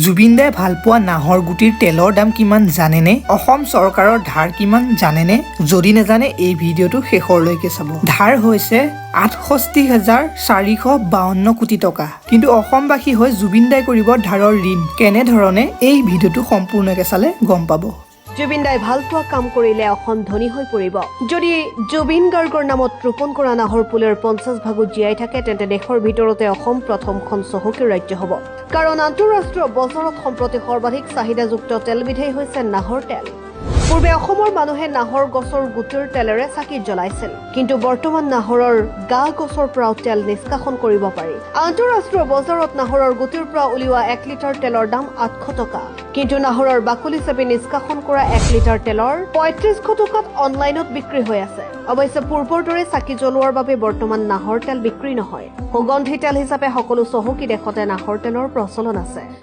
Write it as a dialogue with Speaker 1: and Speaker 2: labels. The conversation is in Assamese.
Speaker 1: জুবিন দাই ভালপোৱা নাহৰ গুটিৰ তেলৰ দাম কিমান জানেনে? অসম চৰকাৰৰ ধাৰ কিমান জানেনে? যদি নেজানে এই ভিডিঅ'টো শেষৰলৈকে চাব। ধাৰ হৈছে ৬৮,৪৫২ কোটি টকা। কিন্তু অসমবাসী হৈ জুবিন দাই কৰিব ধাৰৰ ঋণ কেনেধৰণে এই ভিডিঅ'টো সম্পূৰ্ণকৈ চালে গম পাব।
Speaker 2: জুবিন দাই ভালপোৱা কাম কৰিলে অসম ধনী হৈ পৰিব। যদি জুবিন গাৰ্গৰ নামত ৰোপণ কৰা নাহৰ ফুলৰ 50 ভাগো জীয়াই থাকে তেন্তে দেশৰ ভিতৰতে অসম প্ৰথমখন চহকী ৰাজ্য হ'ব। কাৰণ আন্তঃৰাষ্ট্ৰীয় বজাৰত সম্প্ৰতি সৰ্বাধিক চাহিদাযুক্ত তেলবিধেই হৈছে নাহৰ তেল। পূৰ্বে অসমৰ মানুহে নাহৰ গছৰ গুটিৰ তেলেৰে চাকি জ্বলাইছিল, কিন্তু বৰ্তমান নাহৰৰ গা গছৰ পৰাও তেল নিষ্কাশন কৰিব পাৰি। আন্তঃৰাষ্ট্ৰীয় বজাৰত নাহৰৰ গুটিৰ পৰা উলিওৱা 1 লিটাৰ তেলৰ দাম 800 টকা, কিন্তু নাহৰৰ বাকলি চেপি নিষ্কাশন কৰা 1 লিটাৰ তেলৰ 3500 টকাত অনলাইনত বিক্ৰী হৈ আছে। অৱশ্যে পূৰ্বৰ দৰে চাকি জ্বলোৱাৰ বাবে বৰ্তমান নাহৰ তেল বিক্ৰী নহয়। সুগন্ধি তেল হিচাপে সকলো চহকী দেশতে নাহৰ তেলৰ প্ৰচলন আছে।